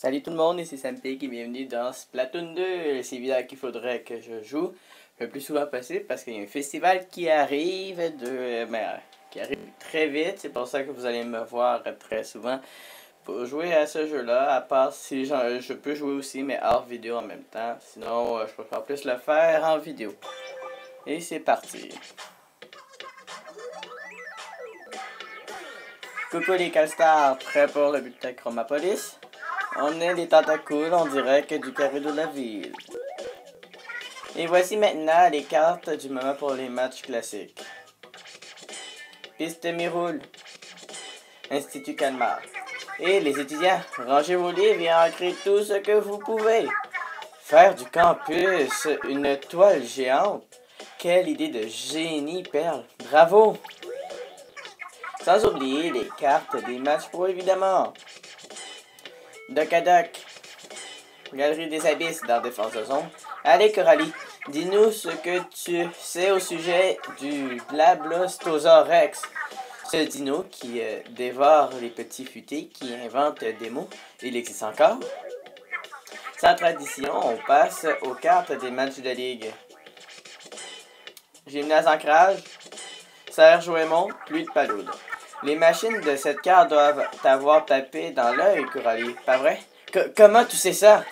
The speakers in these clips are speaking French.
Salut tout le monde, ici Sampic et bienvenue dans Splatoon 2. C'est évident qu'il faudrait que je joue le plus souvent possible parce qu'il y a un festival qui arrive qui arrive très vite. C'est pour ça que vous allez me voir très souvent pour jouer à ce jeu-là. À part si je peux jouer aussi, mais hors vidéo en même temps. Sinon, je préfère plus le faire en vidéo. Et c'est parti. Coucou les Calstars, prêts pour le bulletin Chromapolis? On est des tentacules en direct du carré de la ville. Et voici maintenant les cartes du moment pour les matchs classiques. Piste mi-roule. Institut Calmar. Et les étudiants, rangez vos livres et ancrez tout ce que vous pouvez. Faire du campus une toile géante. Quelle idée de génie, Perle. Bravo! Sans oublier les cartes des matchs pro, évidemment. Doc à Doc. Galerie des Abysses dans Défense de Zone. Allez, Coralie, dis-nous ce que tu sais au sujet du Blablastosaurus Rex. Ce dino qui dévore les petits futés, qui invente des mots. Il existe encore. Sans tradition, on passe aux cartes des matchs de ligue. Gymnase ancrage. Serge Ouémont, pluie de paloude. Les machines de cette carte doivent t'avoir tapé dans l'œil, Coralie, pas vrai? Comment tu sais ça?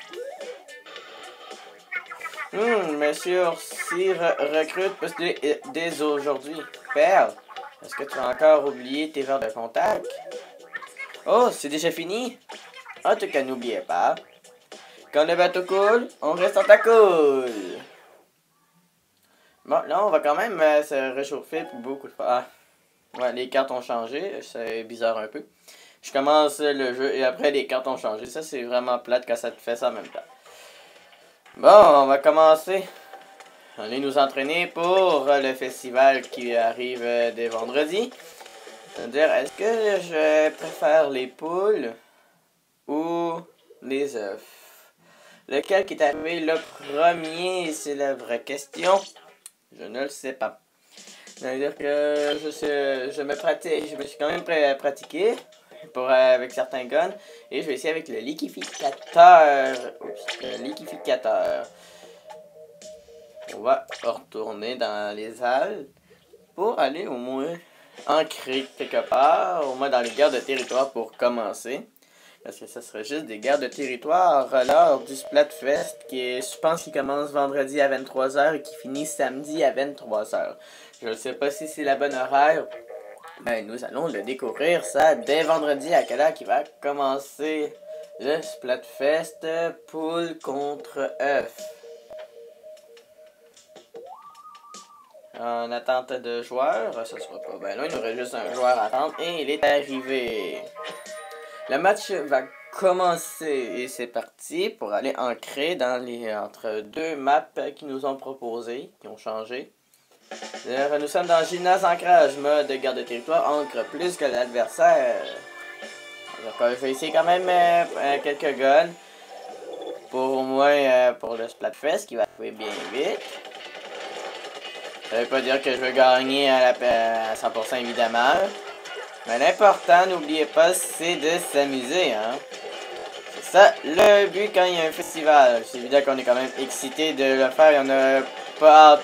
Monsieur Orsi recrute dès aujourd'hui. Perle, est-ce que tu as encore oublié tes verres de contact? Oh, c'est déjà fini? En tout cas, n'oubliez pas. Quand le bateau coule, on reste en ta coule. Bon, là, on va quand même se réchauffer pour beaucoup de fois. Ah, ouais, les cartes ont changé. C'est bizarre un peu. Je commence le jeu et après, les cartes ont changé. Ça, c'est vraiment plate quand ça te fait ça en même temps. Bon, on va commencer. Allez nous entraîner pour le festival qui arrive dès vendredi. C'est-à-dire, est-ce que je préfère les poules ou les œufs? Lequel qui est arrivé le premier, c'est la vraie question. Je ne le sais pas. C'est-à-dire que je me suis quand même pratiqué avec certains guns. Et je vais essayer avec le liquificateur. Le liquificateur. On va retourner dans les halles pour aller au moins ancrer quelque part, au moins dans les guerres de territoire pour commencer. Parce que ça serait juste des guerres de territoire lors du Splatfest je pense qu'il commence vendredi à 23h et qui finit samedi à 23h. Je ne sais pas si c'est la bonne horaire. Mais nous allons le découvrir ça dès vendredi à quelle heure qui va commencer le Splatfest poule contre œuf. En attente de joueurs, ça sera pas bien là, il y aurait juste un joueur à attendre et il est arrivé. Le match va commencer et c'est parti pour aller ancrer entre deux maps qui nous ont proposées, qui ont changé. Nous sommes dans gymnase ancrage, mode garde de territoire, ancre plus que l'adversaire. Je vais essayer quand même quelques guns pour au moins pour le Splatfest qui va arriver bien vite. Ça veut pas dire que je veux gagner à 100% évidemment. Mais l'important, n'oubliez pas, c'est de s'amuser, hein. C'est ça le but quand il y a un festival. C'est évident qu'on est quand même excité de le faire. Il n'y en a pas hâte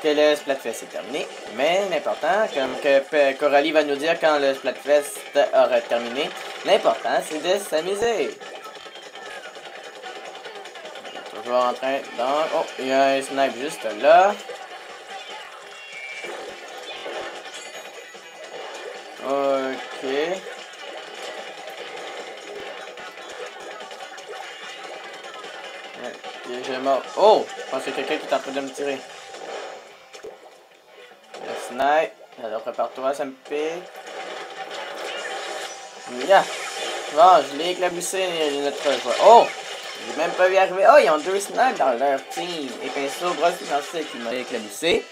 que le Splatfest est terminé. Mais l'important, comme que Coralie va nous dire quand le Splatfest aura terminé, l'important, c'est de s'amuser. Toujours en train de... Oh, il y a un snipe juste là. Ok. J'ai mort. Oh! Je pense qu'il y a quelqu'un qui est en train de me tirer. Le snipe. Alors prépare-toi, ça me pique. Yeah! Bon, je l'ai éclaboussé notre joueur. Oh! J'ai même pas vu arriver. Oh, ils ont deux snipes dans leur team. Et pinceau, brosse financier qui m'a éclaboussé.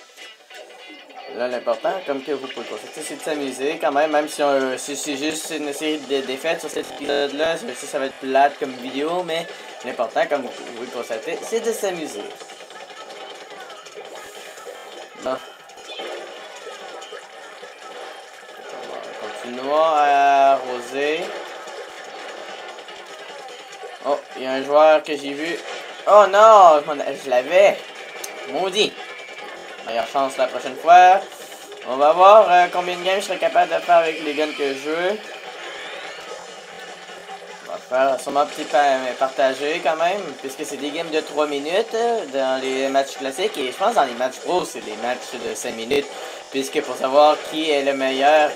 Là, l'important, comme que vous pouvez le constater, c'est de s'amuser quand même si c'est juste une série de défaites sur cet épisode-là, ça va être plate comme vidéo, mais l'important, comme vous pouvez le constater, c'est de s'amuser. Bon. Continuons à arroser. Oh, il y a un joueur que j'ai vu. Oh non, je l'avais. Maudit. Meilleure chance la prochaine fois. On va voir combien de games je serais capable de faire avec les guns que je veux. On va faire sûrement petit partager quand même, puisque c'est des games de 3 minutes dans les matchs classiques. Et je pense dans les matchs pro, c'est des matchs de 5 minutes. Puisque pour savoir qui est le meilleur,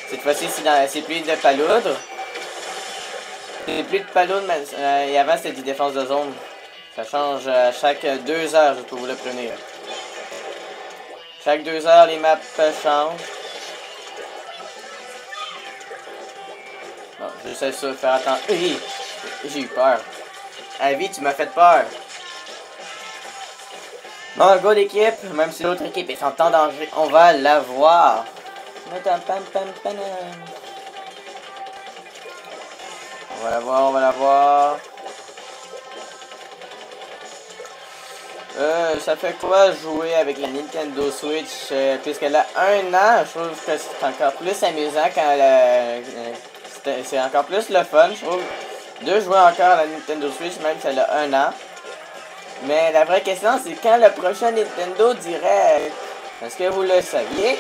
cette fois-ci c'est plus de paloudre. C'est plus de paloudre, mais et avant c'était des défenses de zone. Ça change à chaque 2 heures, je peux vous le prévenir. Chaque 2 heures, les maps changent. Bon, je sais ça, faire attention. J'ai eu peur. Avi, tu m'as fait peur. Bon, go l'équipe, même si l'autre équipe est en temps danger, on va la voir. On va la voir, on va la voir. Ça fait quoi jouer avec la Nintendo Switch puisqu'elle a 1 an, je trouve que c'est encore plus amusant quand c'est encore plus le fun, je trouve, de jouer encore à la Nintendo Switch même si elle a 1 an. Mais la vraie question, c'est quand le prochain Nintendo Direct. Est-ce que vous le saviez?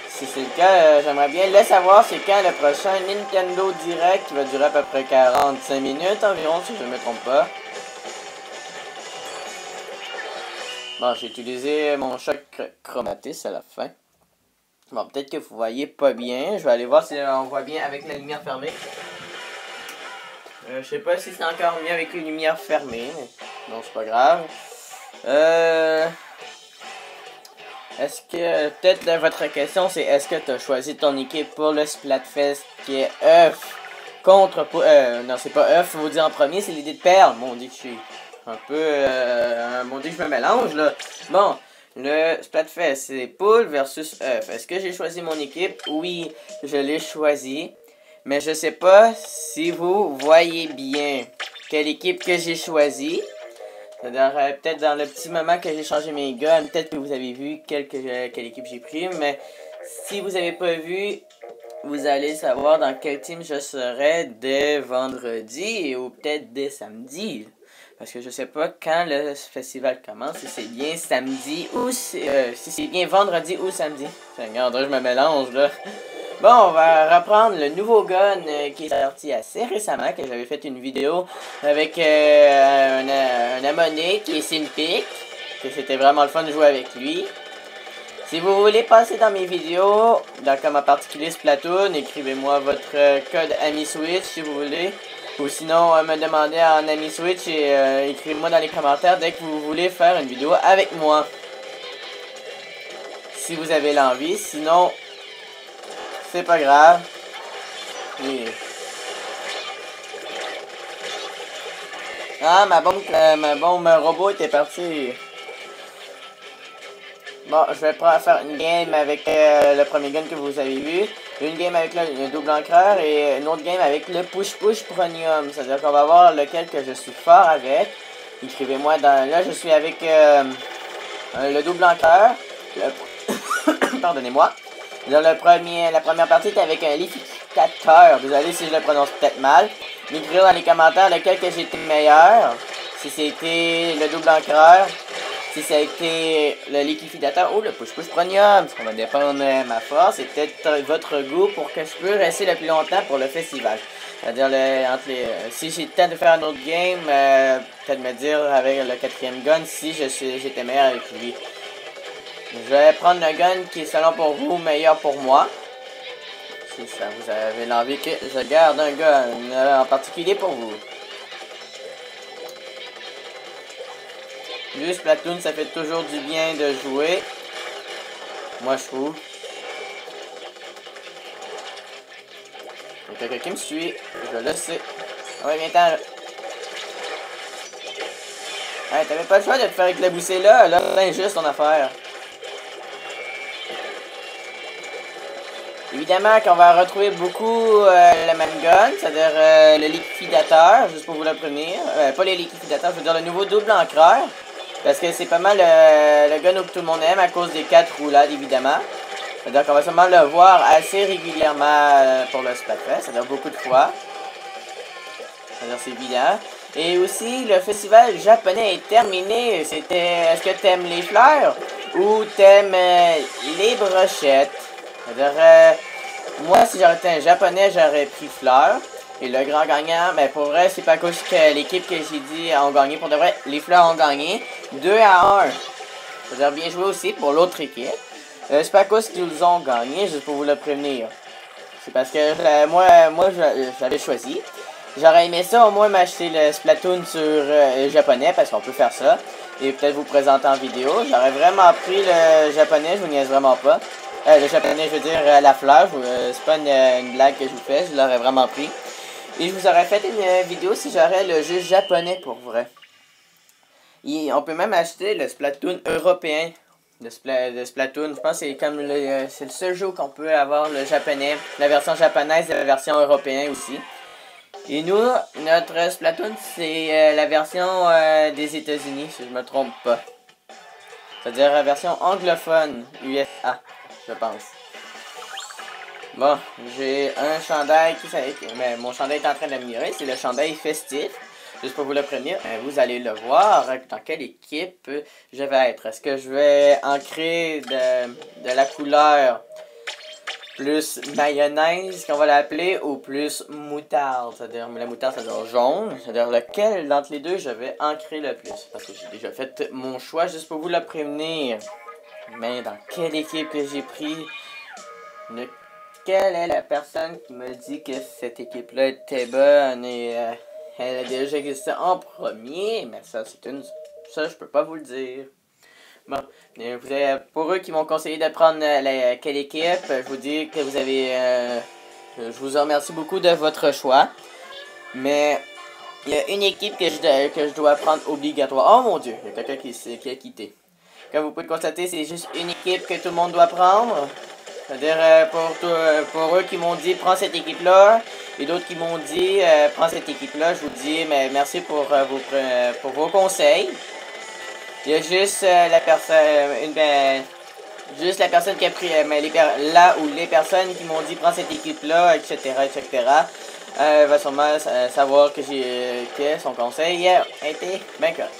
Si c'est le cas, j'aimerais bien le savoir, c'est quand le prochain Nintendo Direct qui va durer à peu près 45 minutes environ, si je ne me trompe pas. Bon, j'ai utilisé mon choc chromatis à la fin. Bon, peut-être que vous voyez pas bien. Je vais aller voir si on voit bien avec la lumière fermée. Je sais pas si c'est encore mieux avec les lumières fermées, mais non, c'est pas grave. Est-ce que, peut-être votre question, c'est est-ce que tu as choisi ton équipe pour le Splatfest qui est œuf contre... non, c'est pas œuf, faut vous dire en premier, c'est l'idée de perle. Mon dieu, que je suis un peu... mon dieu, que je me mélange, là. Bon, le Splatfest, c'est poule versus œuf. Est-ce que j'ai choisi mon équipe? Oui, je l'ai choisi. Mais je sais pas si vous voyez bien quelle équipe que j'ai choisie. C'est-à-dire, peut-être dans le petit moment que j'ai changé mes guns, peut-être que vous avez vu quelle équipe j'ai pris. Mais si vous avez pas vu, vous allez savoir dans quel team je serai dès vendredi ou peut-être dès samedi. Parce que je sais pas quand le festival commence, si c'est bien samedi ou si c'est bien vendredi ou samedi. Seigneur, je me mélange là. Bon, on va reprendre le nouveau gun qui est sorti assez récemment, que j'avais fait une vidéo avec un abonné qui est Simpic, que c'était vraiment le fun de jouer avec lui. Si vous voulez passer dans mes vidéos, comme en particulier Splatoon, écrivez-moi votre code AmiSwitch si vous voulez. Ou sinon, me demandez en AmiSwitch et écrivez-moi dans les commentaires dès que vous voulez faire une vidéo avec moi. Si vous avez l'envie, sinon... c'est pas grave. Ah, ma bombe robot était partie. Bon, je vais faire une game avec le premier gun que vous avez vu. Une game avec le double encreur et une autre game avec le push-push pronium. C'est-à-dire qu'on va voir lequel que je suis fort avec. Écrivez-moi dans... Là, je suis avec le double encreur. Pardonnez-moi. Dans la première partie, c'était avec un liquidateur. Désolé si je le prononce peut-être mal. M'écrire dans les commentaires lequel que j'étais meilleur. Si c'était le double encreur. Si ça a été le liquidateur ou le push-push pronium. Ça va dépendre de ma force et peut-être votre goût pour que je puisse rester le plus longtemps pour le festival. C'est-à-dire, si j'ai le temps de faire un autre game, peut-être me dire avec le 4e gun si j'étais meilleur avec lui. Je vais prendre le gun qui est selon pour vous meilleur pour moi. Si ça vous avez l'envie que je garde un gun en particulier pour vous. Le Splatoon, ça fait toujours du bien de jouer. Moi, je trouve. Il y a quelqu'un qui me suit. Je le sais. Ouais, viens-t'en. Hey, t'avais pas le choix de te faire éclabousser là. Là, c'est injuste ton affaire. Évidemment qu'on va retrouver beaucoup le même gun, c'est-à-dire le liquidateur, juste pour vous le prévenir. Pas le liquidateur, je veux dire le nouveau double encreur. Parce que c'est pas mal le gun que tout le monde aime à cause des 4 roulades, évidemment. C'est-à-dire qu'on va sûrement le voir assez régulièrement pour le Splatfest, c'est-à-dire beaucoup de fois. c'est-à-dire c'est évident. Et aussi, le festival japonais est terminé. Est-ce que t'aimes les fleurs ou t'aimes les brochettes? C'est-à-dire, moi, si j'aurais été un japonais, j'aurais pris fleurs. Et le grand gagnant, ben pour vrai, c'est pas à cause que l'équipe que j'ai dit ont gagné. Pour de vrai, les fleurs ont gagné 2-1. C'est-à-dire bien joué aussi pour l'autre équipe. C'est pas à cause qu'ils ont gagné, juste pour vous le prévenir. C'est parce que moi j'avais choisi. J'aurais aimé ça au moins m'acheter le Splatoon sur japonais, parce qu'on peut faire ça. Et peut-être vous présenter en vidéo. J'aurais vraiment pris le japonais, je vous niaise vraiment pas. Le japonais, je veux dire la fleur. C'est pas une blague que je vous fais, je l'aurais vraiment pris. Et je vous aurais fait une vidéo si j'aurais le jeu japonais pour vrai. Et on peut même acheter le Splatoon européen. Le Splatoon, je pense que c'est comme c'est le seul jeu qu'on peut avoir le japonais. La version japonaise et la version européenne aussi. Et nous, notre Splatoon, c'est la version des États-Unis, si je me trompe pas. C'est-à-dire la version anglophone, USA, je pense. Bon, j'ai un chandail mais mon chandail est en train d'améliorer, c'est le chandail festif. Juste pour vous le prévenir, vous allez le voir dans quelle équipe je vais être. Est-ce que je vais ancrer de la couleur plus mayonnaise, qu'on va l'appeler, ou plus moutarde? C'est-à-dire, la moutarde, c'est-à-dire jaune. C'est-à-dire lequel d'entre les deux je vais ancrer le plus. Parce que j'ai déjà fait mon choix juste pour vous le prévenir. Mais dans quelle équipe que j'ai pris? Quelle est la personne qui me dit que cette équipe-là était bonne et elle a déjà existé en premier? Mais ça, ça, je peux pas vous le dire. Bon, pour eux qui m'ont conseillé de prendre quelle équipe, je vous dis que vous avez... je vous remercie beaucoup de votre choix. Mais il y a une équipe que je dois prendre obligatoire. Oh mon Dieu, il y a quelqu'un qui a quitté. Comme vous pouvez le constater, c'est juste une équipe que tout le monde doit prendre. C'est-à-dire, pour eux qui m'ont dit, prends cette équipe-là, et d'autres qui m'ont dit, prends cette équipe-là, je vous dis, mais merci pour vos conseils. Il y a juste la personne qui a pris, les personnes qui m'ont dit, prends cette équipe-là, etc., va sûrement savoir que son conseil a été bien correct.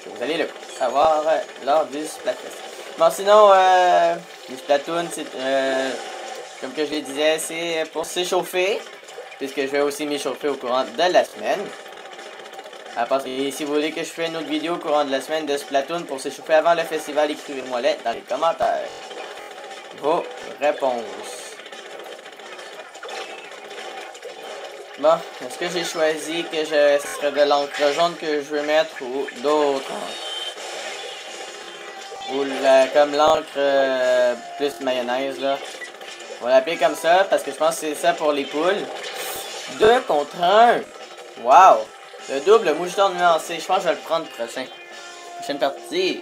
Vous allez le savoir lors du Splatfest. Bon, sinon, le Splatoon, comme que je le disais, c'est pour s'échauffer, puisque je vais aussi m'échauffer au courant de la semaine. Et si vous voulez que je fasse une autre vidéo au courant de la semaine de Splatoon pour s'échauffer avant le festival, écrivez-moi-les dans les commentaires. Vos réponses. Bon, est-ce que j'ai choisi que ce serait de l'encre jaune que je veux mettre ou d'autres? Ou comme l'encre plus mayonnaise là. On va l'appeler comme ça parce que je pense que c'est ça pour les poules. 2 contre 1. Wow. Le double moucheton nuancé. Je pense que je vais le prendre prochaine partie.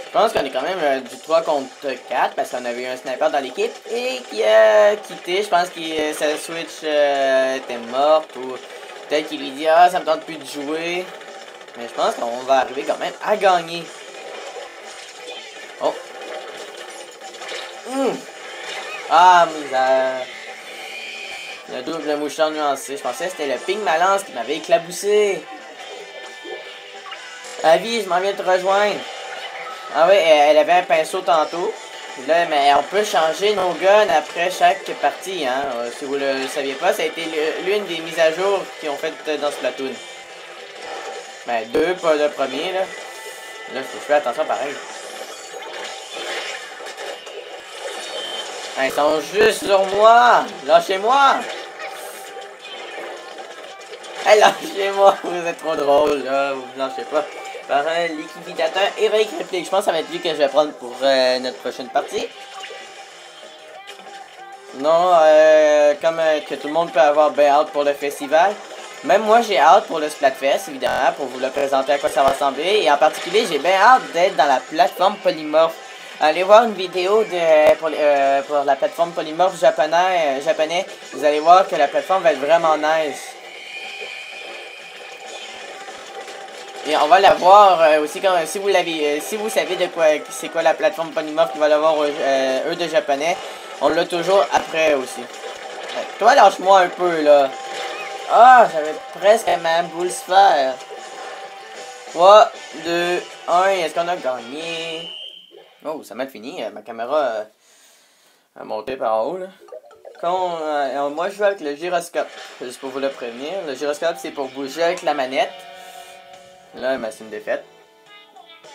Je pense qu'on est quand même du 3 contre 4 parce qu'on avait eu un sniper dans l'équipe et qui a quitté. Je pense que sa Switch était morte ou peut-être qu'il lui dit ah ça me tente plus de jouer. Mais je pense qu'on va arriver quand même à gagner. Oh. Ah, misère. Le double moucheton nuancé. Je pensais que c'était le ping malance qui m'avait éclaboussé. Avis, je m'en viens de te rejoindre. Ah oui, elle avait un pinceau tantôt. Là, mais on peut changer nos guns après chaque partie, hein. Si vous le saviez pas, ça a été l'une des mises à jour qu'ils ont faites dans Splatoon. Ben, 2, pas le premier, là. Là, faut que je fais attention pareil. Ils sont juste sur moi! Lâchez-moi! Hey, lâchez-moi! Vous êtes trop drôle, là. Vous lâchez pas. Par un liquidateur Eric Réplique. Je pense que ça va être lui que je vais prendre pour notre prochaine partie. Non, comme que tout le monde peut avoir bien hâte pour le festival. Même moi, j'ai hâte pour le Splatfest, évidemment, pour vous le présenter à quoi ça va ressembler. Et en particulier, j'ai bien hâte d'être dans la plateforme Polymorph. Allez voir une vidéo pour la plateforme Polymorph japonais. Vous allez voir que la plateforme va être vraiment nice. Et on va la voir aussi quand si vous savez de quoi c'est quoi la plateforme Polymorph qui va l'avoir eux de japonais, on l'a toujours après aussi. Toi lâche-moi un peu là. Ah, j'avais presque ma boule sphère. 3, 2, 1, est-ce qu'on a gagné? Oh, ça m'a fini. Ma caméra a monté par en haut, là. Moi, je joue avec le gyroscope, juste pour vous le prévenir. Le gyroscope, c'est pour bouger avec la manette. Là, c'est une défaite.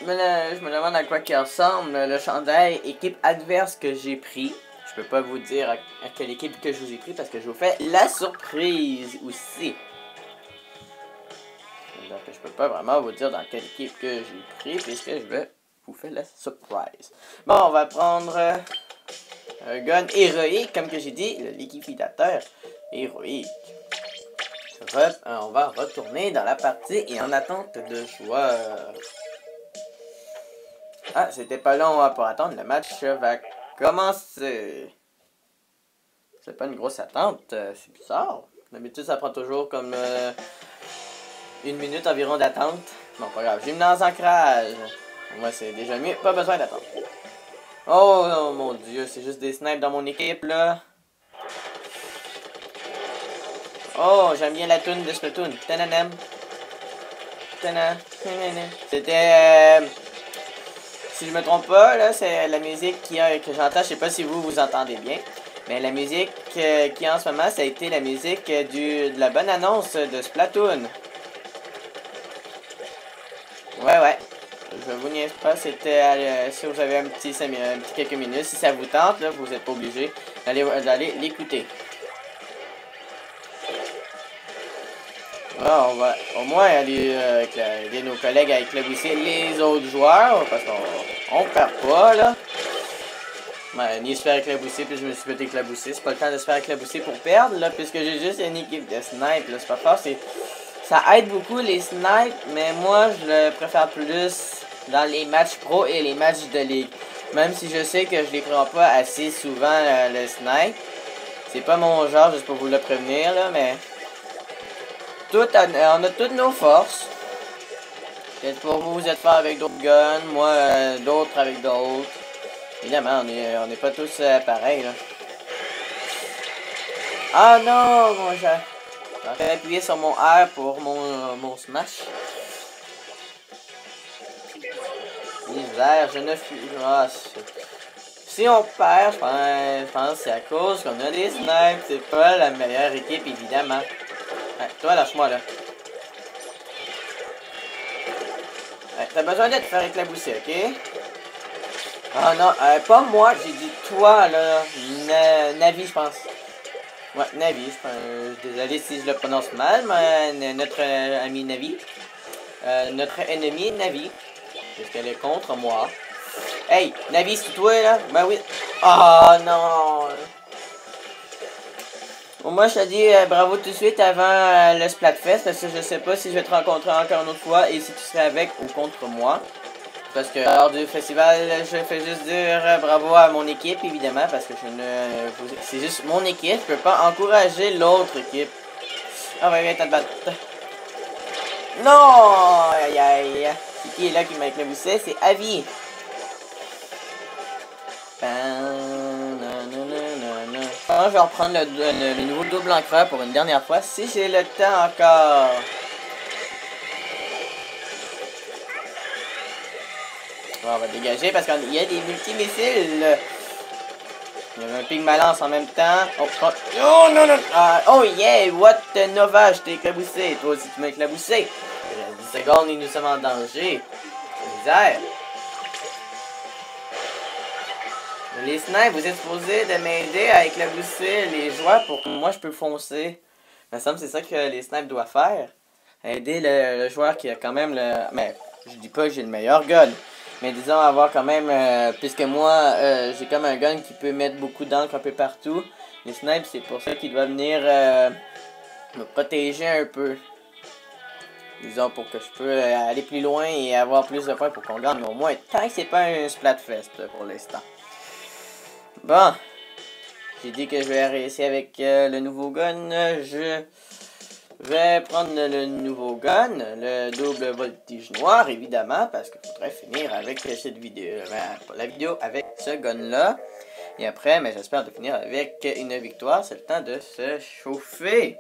Mais là, je me demande à quoi qu'il ressemble le chandail équipe adverse que j'ai pris. Je peux pas vous dire à quelle équipe que je vous ai pris parce que je vous fais la surprise aussi. Donc, je peux pas vraiment vous dire dans quelle équipe que j'ai pris puisque je vais vous faire la surprise. Bon, on va prendre un gun héroïque, comme que j'ai dit, le liquidateur héroïque. On va retourner dans la partie et en attente de joueurs. Ah, c'était pas long pour attendre, le match va commencer. C'est pas une grosse attente, c'est bizarre. D'habitude, ça prend toujours comme 1 minute environ d'attente. Bon, pas grave, gymnase ancrage. Moi, c'est déjà mieux, pas besoin d'attendre. Oh, oh mon dieu, c'est juste des snipes dans mon équipe là. Oh, j'aime bien la tune de Splatoon. Tananem. C'était... si je me trompe pas, là, c'est la musique que j'entends. Je sais pas si vous entendez bien. Mais la musique qui est en ce moment, ça a été la musique de la bonne annonce de Splatoon. Ouais. Je vous niaise pas, c'était... si vous avez un petit quelques minutes, si ça vous tente, là, vous n'êtes pas obligé d'aller l'écouter. Ah, on va au moins aller aider nos collègues à éclabousser les autres joueurs, parce qu'on perd pas, là. Ouais, ni se faire éclabousser, puis je me suis fait éclabousser. C'est pas le temps de se faire éclabousser pour perdre, là, puisque j'ai juste une équipe de snipe, là. C'est pas fort, ça aide beaucoup les snipes, mais moi, je le préfère plus dans les matchs pro et les matchs de ligue. Même si je sais que je les prends pas assez souvent, le snipe. C'est pas mon genre, juste pour vous le prévenir, là, mais... on a toutes nos forces. Peut-être pour vous êtes fort avec d'autres guns, moi d'autres avec d'autres. Évidemment, on n'est pas tous pareils, là. Ah non, mon chat. J'aurais appuyé sur mon R pour mon smash. Misère, je ne fuis. Ah, si on perd, je pense que c'est à cause qu'on a des snipes. C'est pas la meilleure équipe, évidemment. Ouais, toi, lâche-moi, là. Ouais, t'as besoin de te faire éclabousser, ok? Ah non, pas moi, j'ai dit toi, là. Navi, je pense. Ouais, Navi, désolé si je le prononce mal, mais notre ami Navi. Notre ennemi Navi. Parce qu'elle est contre moi. Hey, Navi, c'est toi, là? Ben oui. Oh non! Bon, moi, je te dis bravo tout de suite avant le Splatfest, parce que je sais pas si je vais te rencontrer encore une autre fois et si tu serais avec ou contre moi. Parce que lors du festival, je fais juste dire bravo à mon équipe, évidemment, parce que c'est juste mon équipe, je peux pas encourager l'autre équipe. Ah ouais, viens te battre. Non! Aïe aïe. C'est qui est là qui m'a éclaboussé? C'est Avi. Je vais reprendre le nouveau double encreur pour une dernière fois, si j'ai le temps encore. Bon, on va dégager parce qu'il y a des multimissiles. Il y a un pigma lance en même temps. Oh non, non. Oh yeah, what Nova, je t'ai éclaboussé. Toi aussi tu m'as éclaboussé. 10 secondes et nous sommes en danger. Misère. Les snipes, vous êtes supposés de m'aider à éclabousser les joueurs pour que moi je peux foncer. Il me semble que c'est ça que les snipes doivent faire. Aider le joueur qui a quand même le... Mais je dis pas que j'ai le meilleur gun. Mais disons avoir quand même... puisque moi, j'ai comme un gun qui peut mettre beaucoup d'encre un peu partout. Les snipes, c'est pour ça qu'ils doivent venir me protéger un peu. Disons pour que je peux aller plus loin et avoir plus de points pour qu'on gagne au moins. Tant que c'est pas un Splatfest pour l'instant. Bon, j'ai dit que je vais réussir avec le nouveau gun. Je vais prendre le nouveau gun, le double voltige noir, évidemment, parce qu'il faudrait finir avec cette vidéo, la vidéo avec ce gun-là. Et après, mais j'espère de finir avec une victoire. C'est le temps de se chauffer.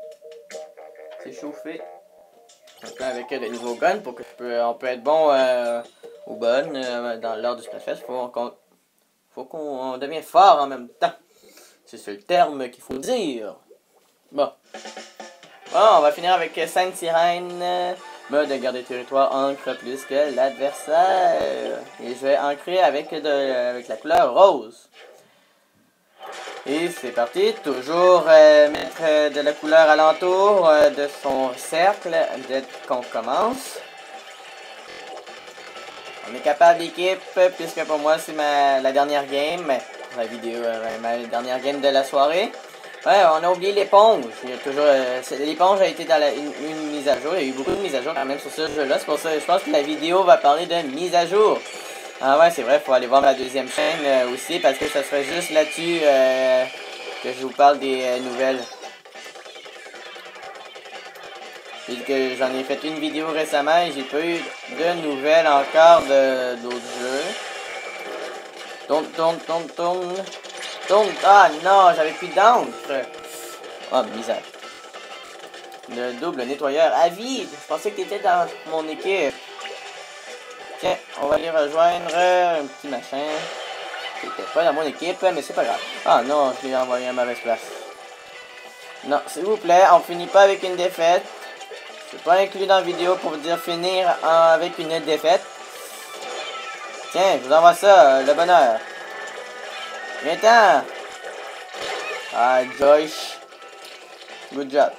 s'échauffer un peu avec de nouveaux guns pour que on peut être bon ou bonne dans l'heure du Splatfest. Faut qu'on devienne fort en même temps. C'est ce le terme qu'il faut dire. Bon. Bon, on va finir avec Sainte Sirène. Mode garder territoire ancre plus que l'adversaire. Et je vais ancrer avec la couleur rose. Et c'est parti. Toujours mettre de la couleur alentour de son cercle dès qu'on commence. On est capable l'équipe, puisque pour moi c'est la dernière game. La vidéo, ma dernière game de la soirée. Ouais, on a oublié l'éponge. Il y a toujours l'éponge a été dans une mise à jour. Il y a eu beaucoup de mises à jour quand même sur ce jeu-là. C'est pour ça que je pense que la vidéo va parler de mise à jour. Ah ouais, c'est vrai, il faut aller voir ma deuxième chaîne aussi, parce que ça serait juste là-dessus que je vous parle des nouvelles. Puisque j'en ai fait une vidéo récemment et j'ai pas eu de nouvelles encore d'autres jeux. Tourne. Ah non, j'avais plus d'encre. Oh, misère. Le double nettoyeur à vide. Je pensais que tu étais dans mon équipe. Tiens, on va aller rejoindre un petit machin. T'étais pas dans mon équipe, mais c'est pas grave. Ah non, je l'ai envoyé à mauvaise place. Non, s'il vous plaît, on finit pas avec une défaite. C'est pas inclus dans la vidéo pour vous dire finir avec une défaite. Tiens, je vous envoie ça, le bonheur. Viens-t'en. Ah, Joyce. Good job.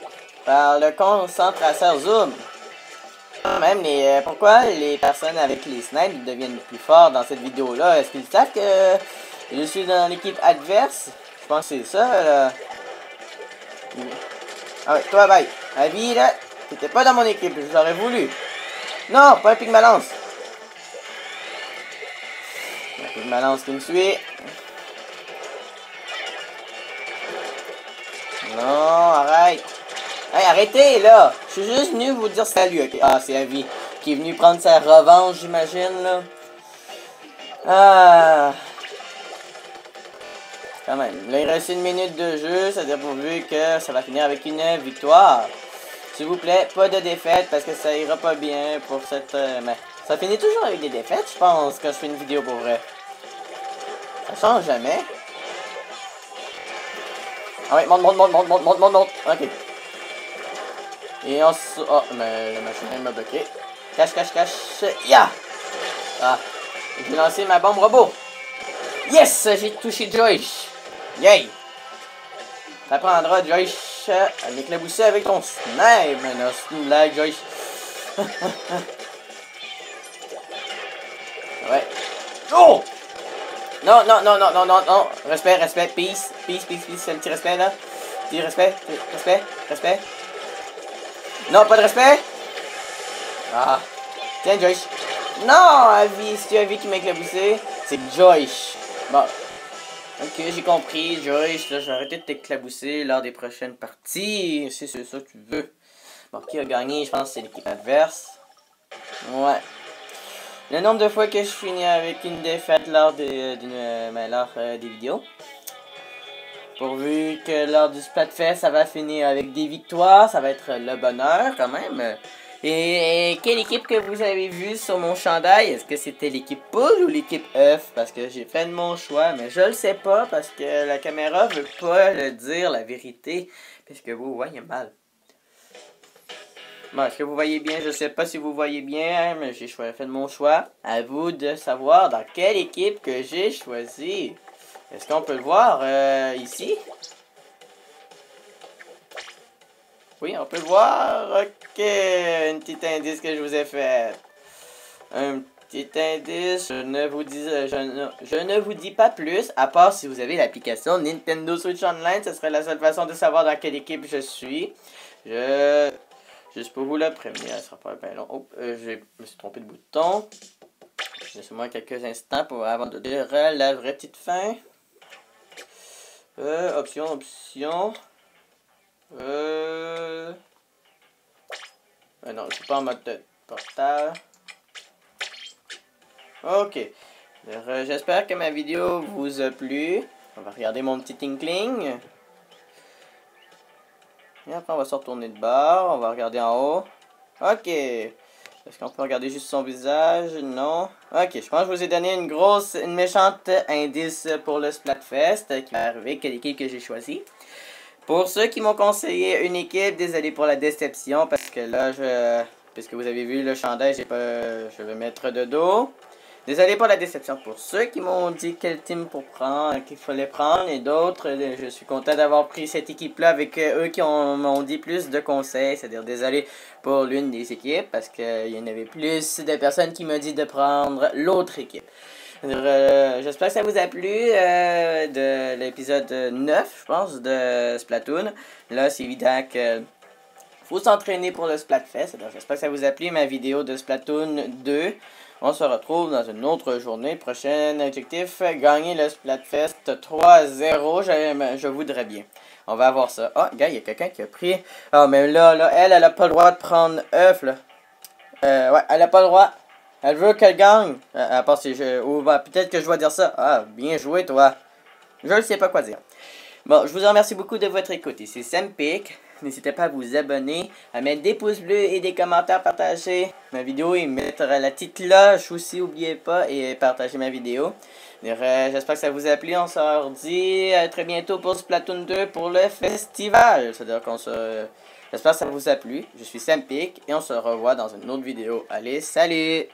Par le concentrateur zoom. Même pourquoi les personnes avec les snipes deviennent plus forts dans cette vidéo-là? Est-ce qu'ils savent que je suis dans l'équipe adverse? Je pense que c'est ça, là. Ah ouais, toi, bye. Avis, là, t'étais pas dans mon équipe, je l'aurais voulu. Non, pas un Pygmalance. Un Pygmalance qui me suit. Non, arrête. Hey, arrêtez, là. Je suis juste venu vous dire salut, ok. Ah, c'est Avi qui est venu prendre sa revanche, j'imagine, là. Ah. Quand même. Là, il reste une minute de jeu. Ça veut dire pourvu que ça va finir avec une victoire. S'il vous plaît, pas de défaite parce que ça ira pas bien pour cette... mais ça finit toujours avec des défaites, je pense, quand je fais une vidéo pour vrai. Ça change jamais. Ah ouais, monte. Ok. Et on se... Oh, mais la machine m'a bloqué. Cache. Ya! Ah. J'ai lancé ma bombe robot. Yes! J'ai touché Joyce. Yay! Ça prendra Joyce à m'éclabousser avec ton snipe. Non, c'est une blague, Joyce. Ouais. Oh! Non. Respect. Peace. C'est un petit respect, là. Petit respect. Non, pas de respect. Ah. Tiens, Joyce. Non, Avi. C'est Avi qui m'a éclaboussé. C'est Joyce. Bon. Ok, j'ai compris, Joyce. Là, je vais arrêter de t'éclabousser lors des prochaines parties. Si c'est ça que tu veux. Bon, qui a gagné? Je pense que c'est l'équipe adverse. Ouais. Le nombre de fois que je finis avec une défaite lors des vidéos. Pourvu que lors du Splatfest, ça va finir avec des victoires. Ça va être le bonheur quand même. Et quelle équipe que vous avez vue sur mon chandail? Est-ce que c'était l'équipe poule ou l'équipe œuf? Parce que j'ai fait de mon choix, mais je le sais pas parce que la caméra veut pas le dire, la vérité. Puisque vous voyez mal. Bon, est-ce que vous voyez bien? Je sais pas si vous voyez bien, mais j'ai fait de mon choix. À vous de savoir dans quelle équipe que j'ai choisi. Est-ce qu'on peut le voir ici? Oui, on peut le voir. Ok, un petit indice que je vous ai fait. Un petit indice, je ne vous dis pas plus, à part si vous avez l'application Nintendo Switch Online, ce serait la seule façon de savoir dans quelle équipe je suis. Juste pour vous le prévenir, ça sera pas bien long. Oh, je me suis trompé de bouton. Laissez-moi quelques instants avant de dire la vraie petite fin. Option. Non, je suis pas en mode de portage. Ok. J'espère que ma vidéo vous a plu. On va regarder mon petit inkling. Et après, on va se retourner de bord. On va regarder en haut. Ok. Est-ce qu'on peut regarder juste son visage? Non. Ok, je pense que je vous ai donné une méchante indice pour le Splatfest qui va arriver. Quelle équipe que j'ai choisi. Pour ceux qui m'ont conseillé une équipe, désolé pour la déception parce que là, puisque vous avez vu le chandail, je vais mettre de dos. Désolé pour la déception. Pour ceux qui m'ont dit quel team pour prendre, qu'il fallait prendre, et d'autres, je suis content d'avoir pris cette équipe-là avec eux qui m'ont dit plus de conseils. C'est-à-dire désolé pour l'une des équipes parce qu'il y en avait plus de personnes qui m'ont dit de prendre l'autre équipe. J'espère que ça vous a plu de l'épisode 9, je pense, de Splatoon. Là, c'est évident que faut s'entraîner pour le Splatfest. J'espère que ça vous a plu, ma vidéo de Splatoon 2. On se retrouve dans une autre journée. Prochain objectif, gagner le Splatfest 3-0. Je voudrais bien. On va avoir ça. Ah, gars, il y a quelqu'un qui a pris... Ah, mais là, elle a pas le droit de prendre œuf, là. Ouais, elle a pas le droit. Elle veut qu'elle gagne. À part si je... Ou bah, peut-être que je dois dire ça. Ah, bien joué, toi. Je ne sais pas quoi dire. Bon, je vous remercie beaucoup de votre écoute. Ici Sempic. N'hésitez pas à vous abonner, à mettre des pouces bleus et des commentaires, partager ma vidéo et mettre la petite cloche aussi, n'oubliez pas, et partager ma vidéo. J'espère que ça vous a plu. On se redit à très bientôt pour Splatoon 2 pour le festival. C'est-à-dire j'espère que ça vous a plu. Je suis Sempic et on se revoit dans une autre vidéo. Allez, salut!